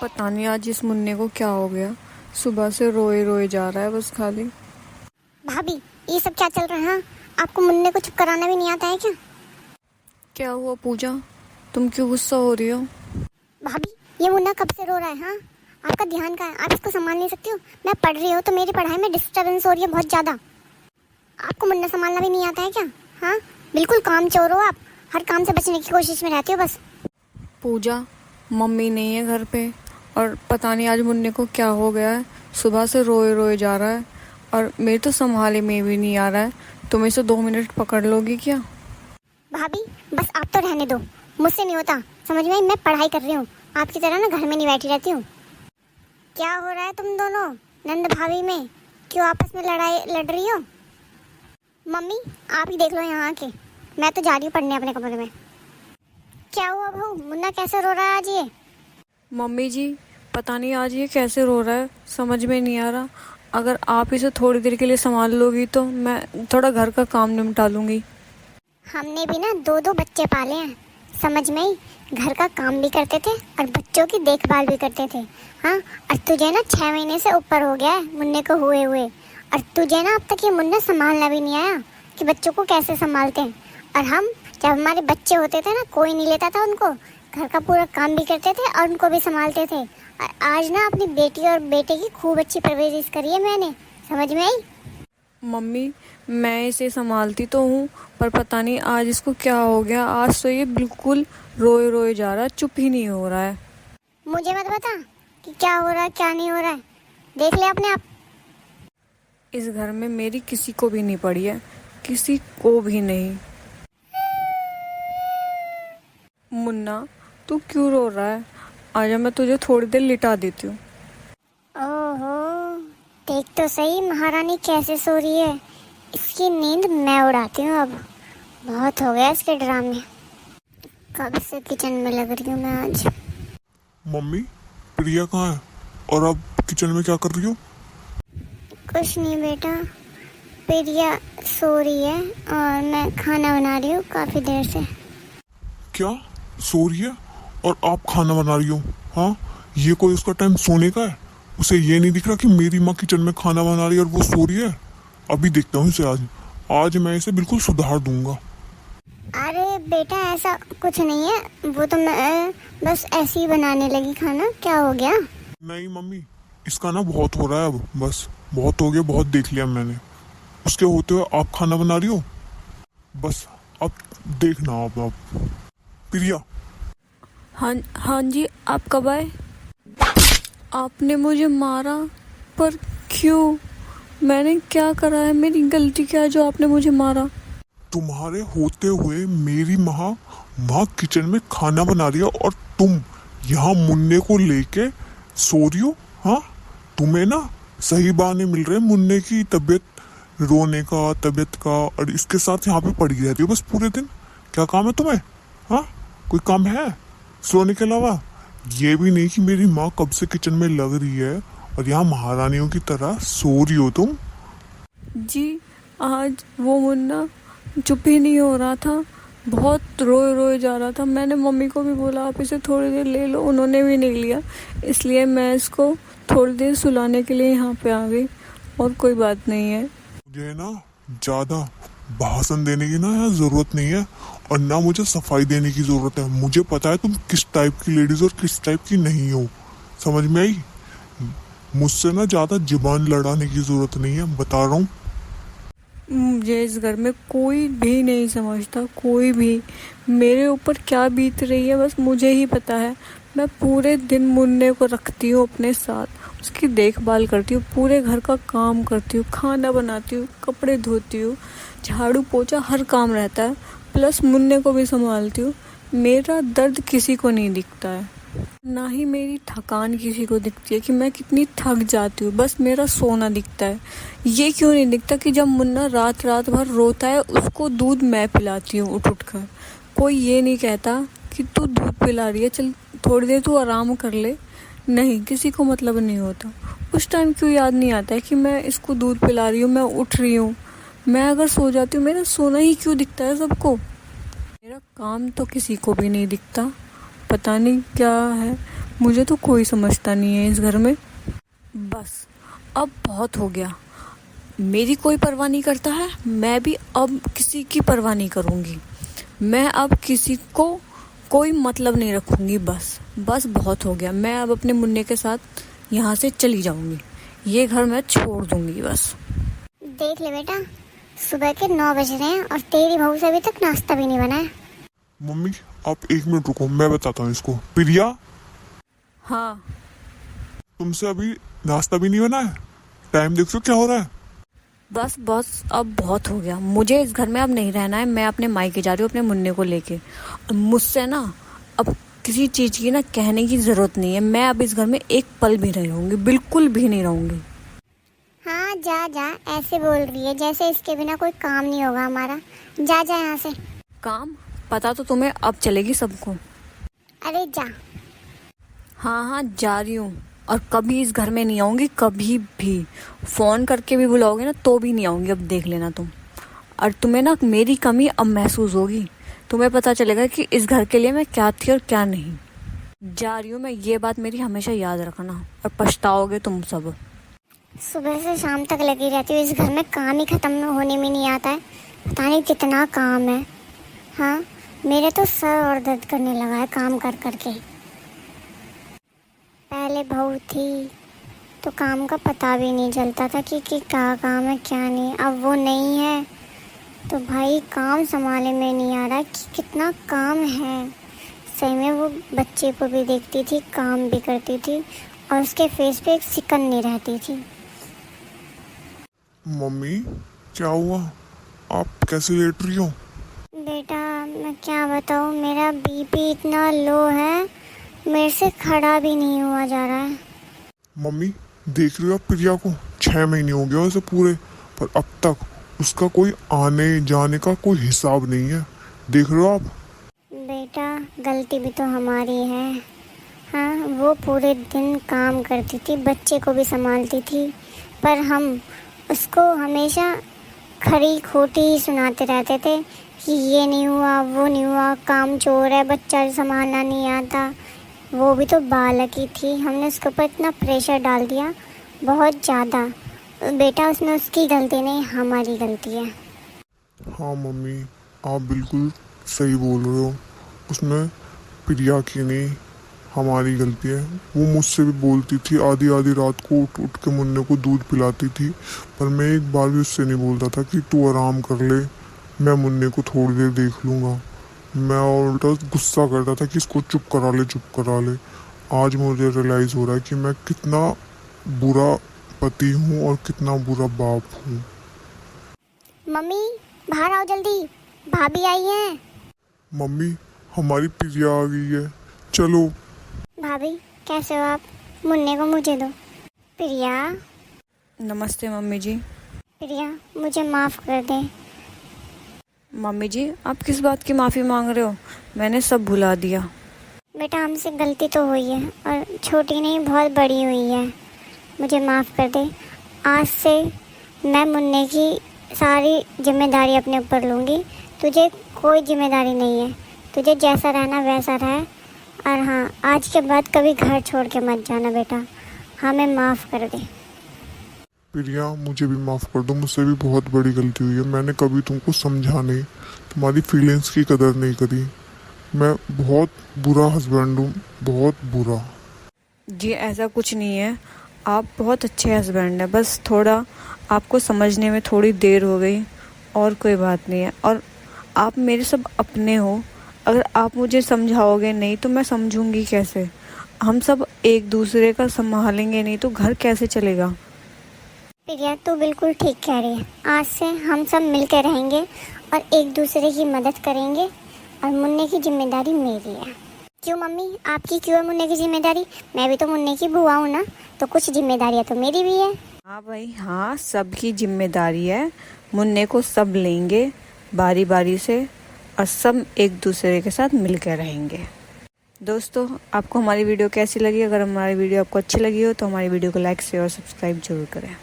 पता नहीं आज इस मुन्ने को क्या हो गया। सुबह से रोए रोए जा रहा है बस खाली। भाभी, ये सब क्या चल रहा है? हाँ? आपको मुन्ने को चुप कराना भी नहीं आता है क्या? क्या हुआ पूजा, तुम क्यों गुस्सा हो रही हो? भाभी, ये मुन्ना कब से रो रहा है? हाँ, आपका ध्यान कहाँ है? आप इसको संभाल नहीं सकती हो? मैं पढ़ रही हूँ तो मेरी पढ़ाई में डिस्टर्बेंस हो रही है बहुत ज्यादा। आपको मुन्ना संभालना भी नहीं आता है क्या? हाँ, बिल्कुल काम चोर हो आप। हर काम से बचने की कोशिश में रहती हो बस। पूजा, मम्मी नहीं है घर पे और पता नहीं आज मुन्ने को क्या हो गया है। सुबह से रोए रोए जा रहा है और मेरे तो संभाले में भी नहीं आ रहा है। तुम इसे 2 मिनट पकड़ लोगी क्या? भाभी, बस आप तो रहने दो, मुझसे नहीं होता। समझ में आई? मैं पढ़ाई कर रही हूँ, आपकी तरह ना घर में नहीं बैठी रहती हूँ। क्या हो रहा है तुम दोनों नंद भाभी में? क्यों आपस में लड़ाई लड़ रही हो? मम्मी, आप ही देख लो यहाँ आके। मैं तो जा रही हूँ पढ़ने अपने कमरे में। क्या हुआ बहू, मुन्ना कैसे रो रहा है आज ये? मम्मी जी, पता नहीं आज ये कैसे रो रहा है, समझ में नहीं आ रहा। अगर आप इसे थोड़ी देर के लिए संभाल लोगी तो मैं थोड़ा घर का काम निपटा लूँगी। हमने भी ना 2-2 बच्चे पाले हैं, समझ में आई? घर का काम भी करते थे और बच्चों की देखभाल भी करते थे। हाँ, और तुझे ना 6 महीने से ऊपर हो गया है मुन्ने को हुए हुए, और तुझे ना अब तक ये मुन्ना संभालना भी नहीं आया कि बच्चों को कैसे संभालते हैं। और हम जब हमारे बच्चे होते थे ना, कोई नहीं लेता था उनको, घर का पूरा काम भी करते थे और उनको भी संभालते थे। और आज ना अपनी बेटी और बेटे की खूब अच्छी परवरिश करी है मैंने, समझ में आई? मम्मी, मैं इसे संभालती तो हूँ पर पता नहीं आज इसको क्या हो गया। आज तो ये बिल्कुल रोए रोए जा रहा है, चुप ही नहीं हो रहा है। मुझे मत बता कि क्या हो रहा है क्या नहीं हो रहा है, देख ले अपने आप। इस घर में मेरी किसी को भी नहीं पड़ी है, किसी को भी नहीं। मुन्ना, तू क्यों रो रहा है? आजा, मैं तुझे थोड़ी देर लिटा देती हूँ। ओहो, देख तो सही महारानी कैसे सो रही है। इसकी नींद मैं उड़ाती हूँ अब। बहुत हो गया इसके ड्रामे। कब से किचन में लग रही हूँ मैं आज। मम्मी, प्रिया कहाँ है और आप किचन में क्या कर रही हो? कुछ नहीं बेटा, प्रिया सो रही है और मैं खाना बना रही हूँ काफी देर से। क्या सो रही है और आप खाना बना रही हो? हाँ, ये कोई उसका टाइम सोने का है? उसे ये नहीं दिख रहा कि मेरी माँ किचन में खाना बना रही है और वो सो रही है? अभी देखता हूँ इसे। आज मैं इसे बिल्कुल सुधार दूंगा। अरे बेटा, ऐसा कुछ नहीं है, वो तो मैं बस ऐसे ही बनाने लगी खाना। क्या हो गया? नहीं मम्मी, इसका ना बहुत हो रहा है अब। बस बहुत हो गया, बहुत देख लिया मैंने। उसके होते हुए आप खाना बना रही हो? बस अब देखना आप। प्रिया। हाँ जी, आप कब आए? आपने मुझे मारा, पर क्यों? मैंने क्या करा है? मेरी गलती क्या है जो आपने मुझे मारा? तुम्हारे होते हुए मेरी माँ किचन में खाना बना रही है और तुम यहाँ मुन्ने को लेके सो रही हो। हाँ, तुम्हें ना सही बहाने मिल रहे हैं मुन्ने की तबीयत रोने का, तबीयत का, और इसके साथ यहाँ पे पड़ी रहती हो बस पूरे दिन। क्या काम है तुम्हें? हाँ, कोई काम है सोने के अलावा? ये भी नहीं कि मेरी माँ कब से किचन में लग रही है और यहाँ महारानियों की तरह सो रही हो तुम। जी, आज वो मुन्ना चुप ही नहीं हो रहा था, बहुत रोए रोए जा रहा था। मैंने मम्मी को भी बोला आप इसे थोड़ी देर ले लो, उन्होंने भी नहीं लिया। इसलिए मैं इसको थोड़ी देर सुलाने के लिए यहाँ पे आ गई, और कोई बात नहीं है। मुझे ना ज्यादा भाषण देने की ना यहाँ जरूरत नहीं है और ना मुझे सफाई देने की जरूरत है। मुझे पता है तुम किस टाइप की लेडीज और किस टाइप की नहीं हो, समझ में आई? मुझसे ना ज्यादा जुबान लड़ाने की जरूरत नहीं है, बता रहा हूँ। मुझे इस घर में कोई भी नहीं समझता, कोई भी। मेरे ऊपर क्या बीत रही है बस मुझे ही पता है। मैं पूरे दिन मुन्ने को रखती हूँ अपने साथ, उसकी देखभाल करती हूँ, पूरे घर का काम करती हूँ, खाना बनाती हूँ, कपड़े धोती हूँ, झाड़ू पोछा हर काम रहता है, प्लस मुन्ने को भी संभालती हूँ। मेरा दर्द किसी को नहीं दिखता है, ना ही मेरी थकान किसी को दिखती है कि मैं कितनी थक जाती हूँ। बस मेरा सोना दिखता है। ये क्यों नहीं दिखता कि जब मुन्ना रात रात भर रोता है उसको दूध मैं पिलाती हूँ उठ कर। कोई ये नहीं कहता कि तू दूध पिला रही है, चल थोड़ी देर तू आराम कर ले। नहीं, किसी को मतलब नहीं होता। उस टाइम क्यों याद नहीं आता है कि मैं इसको दूध पिला रही हूँ, मैं उठ रही हूँ। मैं अगर सो जाती हूँ, मेरा सोना ही क्यों दिखता है सबको? मेरा काम तो किसी को भी नहीं दिखता, पता नहीं क्या है, मुझे तो कोई समझता नहीं है इस घर में। बस अब बहुत हो गया, मेरी कोई परवाह नहीं करता है, मैं भी अब किसी की परवाह नहीं करूँगी। मैं अब किसी को कोई मतलब नहीं रखूँगी। बस बहुत हो गया। मैं अब अपने मुन्ने के साथ यहाँ से चली जाऊँगी, ये घर मैं छोड़ दूँगी बस। देख ले बेटा, सुबह के 9 बज रहे हैं और तेरी बहू से अभी तक नाश्ता भी नहीं बना है। मम्मी आप 1 मिनट रुको, मैं बताता हूँ इसको। प्रिया, हाँ तुमसे अभी नाश्ता भी नहीं बना है? टाइम देख लो क्या हो रहा है। बस अब बहुत हो गया, मुझे इस घर में अब नहीं रहना है। मैं अपने मायके जा रही हूँ अपने मुन्ने को लेके। और मुझसे ना अब किसी चीज़ की ना कहने की ज़रूरत नहीं है। मैं अब इस घर में एक पल भी नहीं रहूँगी, बिल्कुल भी नहीं रहूँगी। हाँ जा, ऐसे बोल रही है जैसे इसके बिना कोई काम नहीं होगा हमारा। जा यहाँ से। काम पता तो तुम्हें अब चलेगी सबको। अरे जा। हाँ जा रही हूँ, और कभी इस घर में नहीं आऊँगी, कभी भी। फ़ोन करके भी बुलाओगे ना तो भी नहीं आऊँगी, अब देख लेना तुम। और तुम्हें ना मेरी कमी अब महसूस होगी, तुम्हें पता चलेगा कि इस घर के लिए मैं क्या थी और क्या नहीं। जा रही हूँ मैं, ये बात मेरी हमेशा याद रखना, और पछताओगे तुम सब। सुबह से शाम तक लगी रहती हूँ इस घर में, काम ही खत्म होने में नहीं आता है। पता नहीं कितना काम है। हाँ, मेरे तो सर और दर्द करने लगा है काम कर करके। पहले बहू थी तो काम का पता भी नहीं चलता था कि क्या काम है क्या नहीं। अब वो नहीं है तो भाई काम संभालने में नहीं आ रहा कि कितना काम है। सही में वो बच्चे को भी देखती थी, काम भी करती थी, और उसके फेस पे एक सिकन नहीं रहती थी। मम्मी क्या हुआ, आप कैसे लेट रही हो? बेटा मैं क्या बताऊँ, मेरा बीपी इतना लो है, मेरे से खड़ा भी नहीं हुआ जा रहा है। मम्मी देख रही हो आप प्रिया को, 6 महीने हो गए वैसे पूरे, पर अब तक उसका कोई आने जाने का कोई हिसाब नहीं है। देख रहे हो आप? बेटा गलती भी तो हमारी है। हाँ, वो पूरे दिन काम करती थी, बच्चे को भी संभालती थी, पर हम उसको हमेशा खरी खोटी ही सुनाते रहते थे कि ये नहीं हुआ, वो नहीं हुआ, काम चोर है, बच्चा संभालना नहीं आता। वो भी तो बालक ही थी, हमने उसके ऊपर इतना प्रेशर डाल दिया, बहुत ज़्यादा। बेटा उसमें उसकी गलती नहीं, हमारी गलती है। हाँ मम्मी आप बिल्कुल सही बोल रहे हो, उसमें प्रिया की नहीं हमारी गलती है। वो मुझसे भी बोलती थी, आधी आधी रात को उठ उठ के मुन्ने को दूध पिलाती थी, पर मैं एक बार भी उससे नहीं बोलता था कि तू आराम कर ले, मैं मुन्ने को थोड़ी देर देख लूँगा। मैं उल्टा गुस्सा करता था कि इसको चुप करा ले। आज मुझे रियलाइज़ हो रहा है कि मैं कितना बुरा पति हूँ और कितना बुरा बाप हूँ। मम्मी बाहर आओ जल्दी, भाभी आई हैं। मम्मी हमारी प्रिया आ गई है, चलो। भाभी कैसे हो आप? मुन्ने को मुझे दो। प्रिया, नमस्ते मम्मी जी। प्रिया मुझे माफ़ कर दे। मम्मी जी आप किस बात की माफ़ी मांग रहे हो? मैंने सब भुला दिया। बेटा हमसे गलती तो हुई है, और छोटी नहीं बहुत बड़ी हुई है, मुझे माफ़ कर दे। आज से मैं मुन्ने की सारी जिम्मेदारी अपने ऊपर लूँगी, तुझे कोई जिम्मेदारी नहीं है, तुझे जैसा रहना वैसा रह। और हाँ, आज के बाद कभी घर छोड़ के मत जाना बेटा, हमें माफ़ कर दे। प्रिया मुझे भी माफ़ कर दो, मुझसे भी बहुत बड़ी गलती हुई है। मैंने कभी तुमको समझा नहीं, तुम्हारी फीलिंग्स की कदर नहीं करी। मैं बहुत बुरा हस्बैंड हूँ, बहुत बुरा। जी ऐसा कुछ नहीं है, आप बहुत अच्छे हस्बैंड हैं, बस थोड़ा आपको समझने में थोड़ी देर हो गई, और कोई बात नहीं है। और आप मेरे सब अपने हो, अगर आप मुझे समझाओगे नहीं तो मैं समझूंगी कैसे? हम सब एक दूसरे का संभालेंगे नहीं तो घर कैसे चलेगा? प्रिया तू बिल्कुल ठीक कह रही है, आज से हम सब मिलकर रहेंगे और एक दूसरे की मदद करेंगे, और मुन्ने की जिम्मेदारी मेरी है। क्यों मम्मी, आपकी क्यों है मुन्ने की जिम्मेदारी? मैं भी तो मुन्ने की बुआ हूँ ना, तो कुछ जिम्मेदारियाँ तो मेरी भी है। हाँ भाई हाँ, सबकी जिम्मेदारी है। मुन्ने को सब लेंगे बारी बारी से, और सब एक दूसरे के साथ मिलकर रहेंगे। दोस्तों आपको हमारी वीडियो कैसी लगी? अगर हमारी वीडियो आपको अच्छी लगी हो तो हमारी वीडियो को लाइक शेयर और सब्सक्राइब जरूर करें।